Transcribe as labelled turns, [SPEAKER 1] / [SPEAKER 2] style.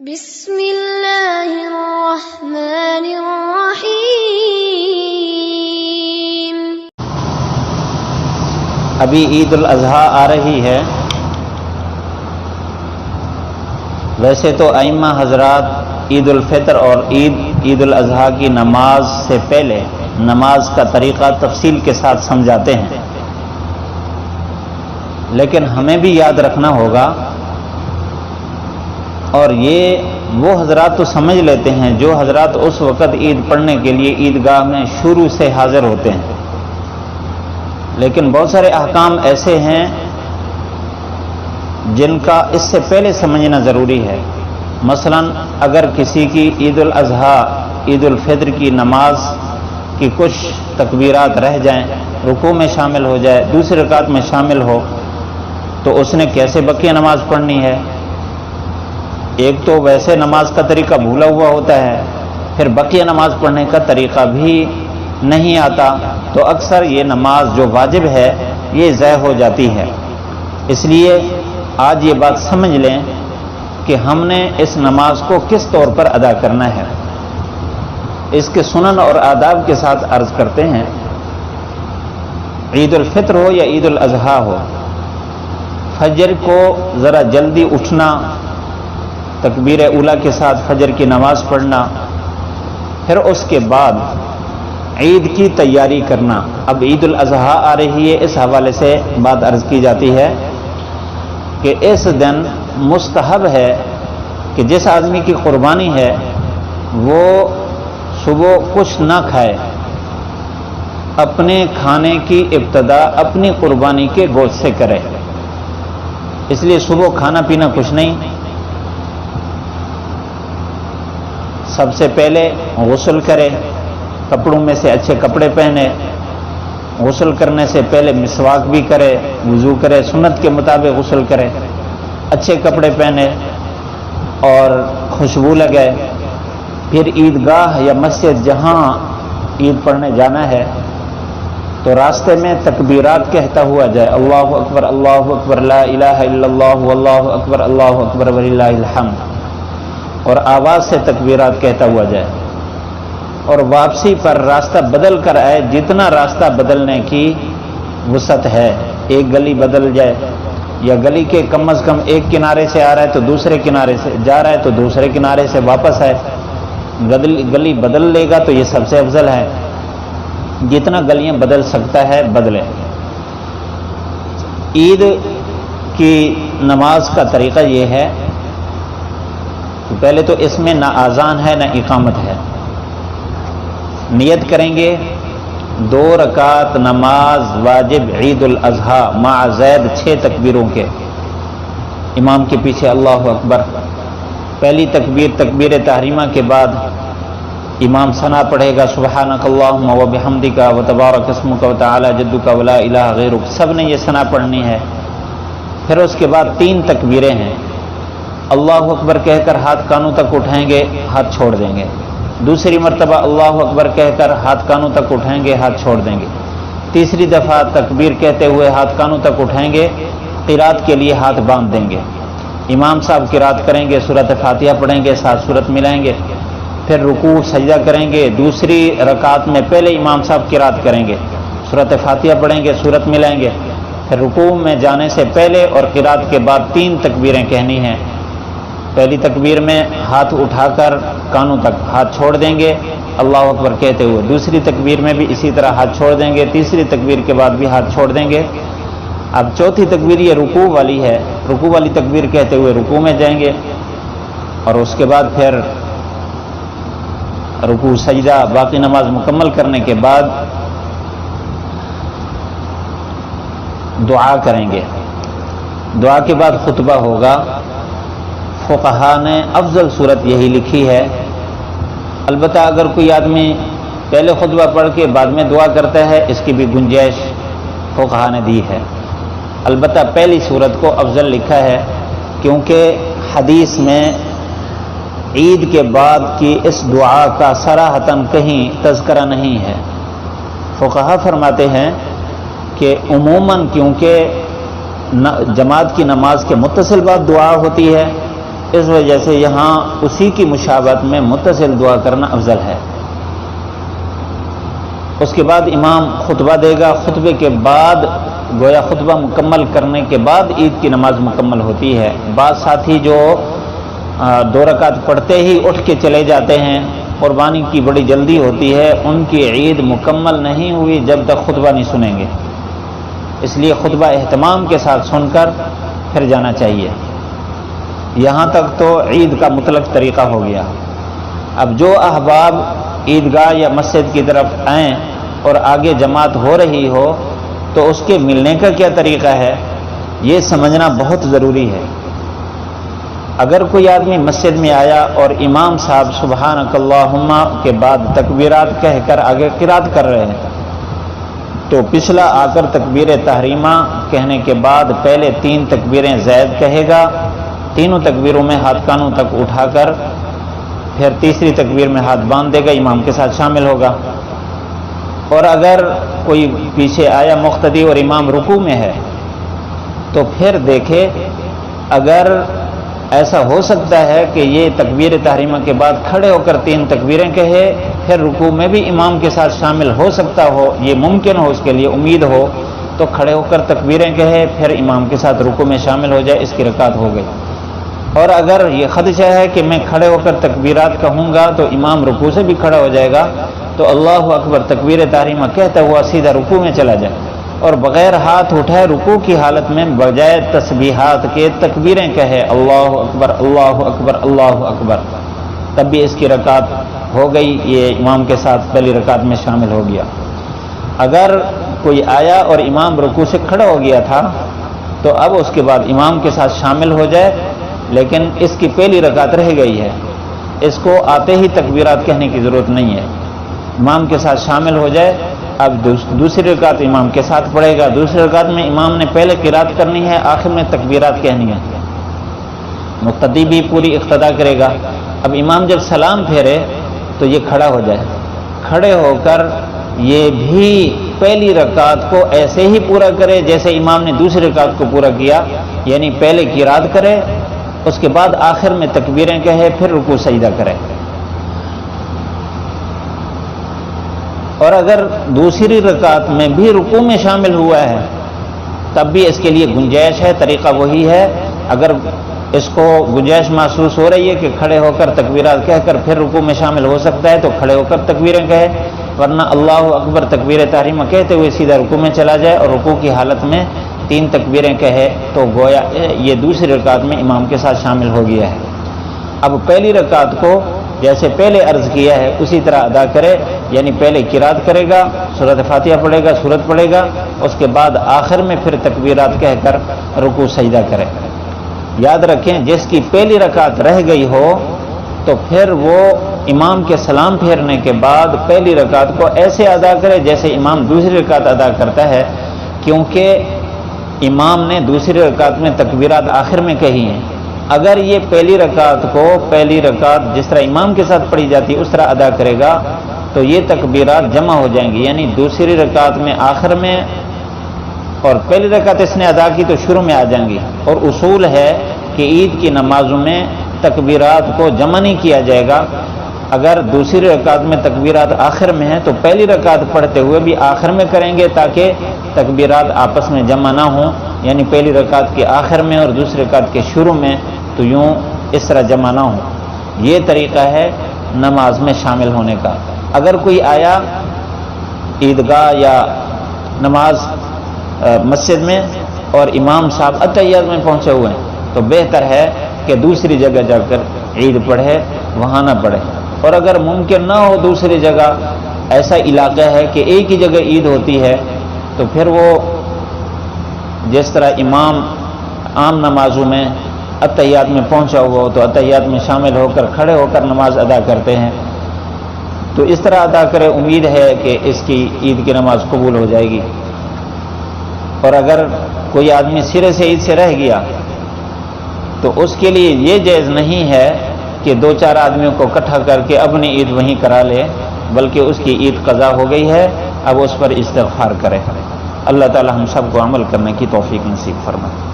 [SPEAKER 1] بسم اللہ الرحمن الرحیم۔
[SPEAKER 2] ابھی عید الاضحیٰ آ رہی ہے۔ ویسے تو ائمہ حضرات عید الفطر اور عید الاضحیٰ کی نماز سے پہلے نماز کا طریقہ تفصیل کے ساتھ سمجھاتے ہیں، لیکن ہمیں بھی یاد رکھنا ہوگا، اور یہ وہ حضرات تو سمجھ لیتے ہیں جو حضرات اس وقت عید پڑھنے کے لیے عیدگاہ میں شروع سے حاضر ہوتے ہیں، لیکن بہت سارے احکام ایسے ہیں جن کا اس سے پہلے سمجھنا ضروری ہے۔ مثلا اگر کسی کی عید الاضحیٰ عید الفطر کی نماز کی کچھ تکبیرات رہ جائیں، رکوع میں شامل ہو جائے، دوسری رکعت میں شامل ہو، تو اس نے کیسے بقیہ نماز پڑھنی ہے؟ ایک تو ویسے نماز کا طریقہ بھولا ہوا ہوتا ہے، پھر بقیہ نماز پڑھنے کا طریقہ بھی نہیں آتا، تو اکثر یہ نماز جو واجب ہے یہ ضائع ہو جاتی ہے۔ اس لیے آج یہ بات سمجھ لیں کہ ہم نے اس نماز کو کس طور پر ادا کرنا ہے۔ اس کے سنن اور آداب کے ساتھ عرض کرتے ہیں۔ عید الفطر ہو یا عید الاضحیٰ ہو، فجر کو ذرا جلدی اٹھنا، تکبیر اولیٰ کے ساتھ فجر کی نماز پڑھنا، پھر اس کے بعد عید کی تیاری کرنا۔ اب عید الاضحیٰ آ رہی ہے، اس حوالے سے بات عرض کی جاتی ہے کہ اس دن مستحب ہے کہ جس آدمی کی قربانی ہے وہ صبح کچھ نہ کھائے، اپنے کھانے کی ابتدا اپنی قربانی کے گوشت سے کرے۔ اس لیے صبح کھانا پینا کچھ نہیں، سب سے پہلے غسل کرے، کپڑوں میں سے اچھے کپڑے پہنے، غسل کرنے سے پہلے مسواک بھی کرے، وضو کرے، سنت کے مطابق غسل کرے، اچھے کپڑے پہنے اور خوشبو لگائے، پھر عیدگاہ یا مسجد جہاں عید پڑھنے جانا ہے تو راستے میں تکبیرات کہتا ہوا جائے، اللہ اکبر لا الہ الا اللہ واللہ اکبر وللہ الحمد، اور آواز سے تکبیرات کہتا ہوا جائے، اور واپسی پر راستہ بدل کر آئے جتنا راستہ بدلنے کی وسعت ہے۔ ایک گلی بدل جائے، یا گلی کے کم از کم ایک کنارے سے آ رہا ہے تو دوسرے کنارے سے جا رہا ہے تو دوسرے کنارے سے واپس آئے، گلی بدل لے گا تو یہ سب سے افضل ہے۔ جتنا گلیاں بدل سکتا ہے بدلے۔ عید کی نماز کا طریقہ یہ ہے کہ پہلے تو اس میں نہ اذان ہے نہ اقامت ہے۔ نیت کریں گے 2 رکعت نماز واجب عید الاضحیٰ مع زید 6 تکبیروں کے، امام کے پیچھے اللہ اکبر۔ پہلی تکبیر تکبیر تحریمہ کے بعد امام ثنا پڑھے گا، سبحانک اللہم و بحمدک و تبارک اسمک و تعالی جدک ولا الہ غیرک، سب نے یہ ثنا پڑھنی ہے۔ پھر اس کے بعد 3 تکبیریں ہیں، اللہ اکبر کہہ کر ہاتھ کانوں تک اٹھائیں گے، ہاتھ چھوڑ دیں گے، دوسری مرتبہ اللہ اکبر کہہ کر ہاتھ کانوں تک اٹھائیں گے، ہاتھ چھوڑ دیں گے، تیسری دفعہ تکبیر کہتے ہوئے ہاتھ کانوں تک اٹھائیں گے، قرات کے لیے ہاتھ باندھ دیں گے، امام صاحب قرات کریں گے، سورۃ فاتحہ پڑھیں گے، 7 سورت ملائیں گے، پھر رکوع سجدہ کریں گے، دوسری رکعت میں پہلے امام صاحب قرات کریں گے، سورۃ فاتحہ پڑھیں گے، سورت ملائیں گے، پھر رکوع میں جانے سے پہلے اور قرات کے بعد 3 تکبیریں کہنی ہیں۔ پہلی تکبیر میں ہاتھ اٹھا کر کانوں تک ہاتھ چھوڑ دیں گے اللہ اکبر کہتے ہوئے، دوسری تکبیر میں بھی اسی طرح ہاتھ چھوڑ دیں گے، تیسری تکبیر کے بعد بھی ہاتھ چھوڑ دیں گے۔ اب چوتھی تکبیر یہ رکوع والی ہے، رکوع والی تکبیر کہتے ہوئے رکوع میں جائیں گے، اور اس کے بعد پھر رکوع سجدہ باقی نماز مکمل کرنے کے بعد دعا کریں گے، دعا کے بعد خطبہ ہوگا۔ فقہا نے افضل صورت یہی لکھی ہے، البتہ اگر کوئی آدمی پہلے خطبہ پڑھ کے بعد میں دعا کرتا ہے اس کی بھی گنجائش فقہا نے دی ہے، البتہ پہلی صورت کو افضل لکھا ہے، کیونکہ حدیث میں عید کے بعد کی اس دعا کا صراحتاً کہیں تذکرہ نہیں ہے۔ فقہا فرماتے ہیں کہ عموماً کیونکہ جماعت کی نماز کے متصل بعد دعا ہوتی ہے، اس وجہ سے یہاں اسی کی مشابہت میں متصل دعا کرنا افضل ہے۔ اس کے بعد امام خطبہ دے گا، خطبے کے بعد گویا خطبہ مکمل کرنے کے بعد عید کی نماز مکمل ہوتی ہے۔ بعض ساتھی جو 2 رکعت پڑھتے ہی اٹھ کے چلے جاتے ہیں، قربانی کی بڑی جلدی ہوتی ہے، ان کی عید مکمل نہیں ہوئی جب تک خطبہ نہیں سنیں گے، اس لیے خطبہ اہتمام کے ساتھ سن کر پھر جانا چاہیے۔ یہاں تک تو عید کا مطلق طریقہ ہو گیا۔ اب جو احباب عیدگاہ یا مسجد کی طرف آئیں اور آگے جماعت ہو رہی ہو تو اس کے ملنے کا کیا طریقہ ہے، یہ سمجھنا بہت ضروری ہے۔ اگر کوئی آدمی مسجد میں آیا اور امام صاحب سبحانک اللہم کے بعد تکبیرات کہہ کر آگے قرات کر رہے ہیں تو پچھلا آ کر تکبیر تحریمہ کہنے کے بعد پہلے 3 تکبیریں زائد کہے گا، تینوں تکبیروں میں ہاتھ کانوں تک اٹھا کر پھر تیسری تکبیر میں ہاتھ باندھ دے گا، امام کے ساتھ شامل ہوگا۔ اور اگر کوئی پیچھے آیا مقتدی اور امام رکوع میں ہے تو پھر دیکھے، اگر ایسا ہو سکتا ہے کہ یہ تکبیر تحریمہ کے بعد کھڑے ہو کر 3 تکبیریں کہے، پھر رکوع میں بھی امام کے ساتھ شامل ہو سکتا ہو، یہ ممکن ہو، اس کے لیے امید ہو، تو کھڑے ہو کر تکبیریں کہے پھر امام کے ساتھ رکوع میں شامل ہو جائے، اس کی رکعت ہو گئی۔ اور اگر یہ خدشہ ہے کہ میں کھڑے ہو کر تکبیرات کہوں گا تو امام رکوع سے بھی کھڑا ہو جائے گا، تو اللہ اکبر تکبیر تحریمہ کہتا ہوا سیدھا رکوع میں چلا جائے اور بغیر ہاتھ اٹھائے رکوع کی حالت میں بجائے تسبیحات کے تکبیریں کہے، اللہ اکبر اللہ اکبر اللہ اکبر، تب بھی اس کی رکعت ہو گئی، یہ امام کے ساتھ پہلی رکعت میں شامل ہو گیا۔ اگر کوئی آیا اور امام رکوع سے کھڑا ہو گیا تھا تو اب اس کے بعد امام کے ساتھ شامل ہو جائے، لیکن اس کی پہلی رکعت رہ گئی ہے، اس کو آتے ہی تکبیرات کہنے کی ضرورت نہیں ہے، امام کے ساتھ شامل ہو جائے۔ اب دوسری رکعت امام کے ساتھ پڑھے گا، دوسری رکعت میں امام نے پہلے قرات کرنی ہے، آخر میں تکبیرات کہنی ہے، مقتدی بھی پوری اقتدا کرے گا۔ اب امام جب سلام پھیرے تو یہ کھڑا ہو جائے، کھڑے ہو کر یہ بھی پہلی رکعت کو ایسے ہی پورا کرے جیسے امام نے دوسری رکعت کو پورا کیا، یعنی پہلے قرات کرے، اس کے بعد آخر میں تکبیریں کہے، پھر رکوع سجدہ کرے۔ اور اگر دوسری رکعت میں بھی رکوع میں شامل ہوا ہے تب بھی اس کے لیے گنجائش ہے، طریقہ وہی ہے۔ اگر اس کو گنجائش محسوس ہو رہی ہے کہ کھڑے ہو کر تکبیرات کہہ کر پھر رکوع میں شامل ہو سکتا ہے تو کھڑے ہو کر تکبیریں کہے، ورنہ اللہ اکبر تکبیر تحریمہ کہتے ہوئے سیدھا رکوع میں چلا جائے اور رکوع کی حالت میں 3 تکبیریں کہے تو گویا یہ دوسری رکعت میں امام کے ساتھ شامل ہو گیا ہے۔ اب پہلی رکعت کو جیسے پہلے عرض کیا ہے اسی طرح ادا کرے، یعنی پہلے قرات کرے گا، سورۃ فاتحہ پڑھے گا، سورت پڑھے گا، اس کے بعد آخر میں پھر تکبیرات کہہ کر رکوع سجدہ کرے۔ یاد رکھیں جس کی پہلی رکعت رہ گئی ہو تو پھر وہ امام کے سلام پھیرنے کے بعد پہلی رکعت کو ایسے ادا کرے جیسے امام دوسری رکعت ادا کرتا ہے، کیونکہ امام نے دوسری رکعت میں تکبیرات آخر میں کہی ہیں۔ اگر یہ پہلی رکعت جس طرح امام کے ساتھ پڑھی جاتی ہے اس طرح ادا کرے گا تو یہ تکبیرات جمع ہو جائیں گی، یعنی دوسری رکعت میں آخر میں اور پہلی رکعت اس نے ادا کی تو شروع میں آ جائیں گی۔ اور اصول ہے کہ عید کی نمازوں میں تکبیرات کو جمع نہیں کیا جائے گا، اگر دوسری رکعت میں تکبیرات آخر میں ہیں تو پہلی رکعت پڑھتے ہوئے بھی آخر میں کریں گے تاکہ تکبیرات آپس میں جمع نہ ہوں، یعنی پہلی رکعت کے آخر میں اور دوسری رکعت کے شروع میں، تو یوں اس طرح جمع نہ ہوں۔ یہ طریقہ ہے نماز میں شامل ہونے کا۔ اگر کوئی آیا عیدگاہ یا نماز مسجد میں اور امام صاحب اتحیات میں پہنچے ہوئے ہیں تو بہتر ہے کہ دوسری جگہ جا کر عید پڑھے، وہاں نہ پڑھے۔ اور اگر ممکن نہ ہو دوسری جگہ، ایسا علاقہ ہے کہ ایک ہی جگہ عید ہوتی ہے، تو پھر وہ جس طرح امام عام نمازوں میں اتحیات میں پہنچا ہوا ہو تو اتحیات میں شامل ہو کر کھڑے ہو کر نماز ادا کرتے ہیں، تو اس طرح ادا کرے، امید ہے کہ اس کی عید کی نماز قبول ہو جائے گی۔ اور اگر کوئی آدمی سرے سے عید سے رہ گیا تو اس کے لیے یہ جائز نہیں ہے کہ 2-4 آدمیوں کو اکٹھا کر کے اپنی عید وہیں کرا لے، بلکہ اس کی عید قضا ہو گئی ہے، اب اس پر استغفار کرے۔ اللہ تعالی ہم سب کو عمل کرنے کی توفیق نصیب فرمائے۔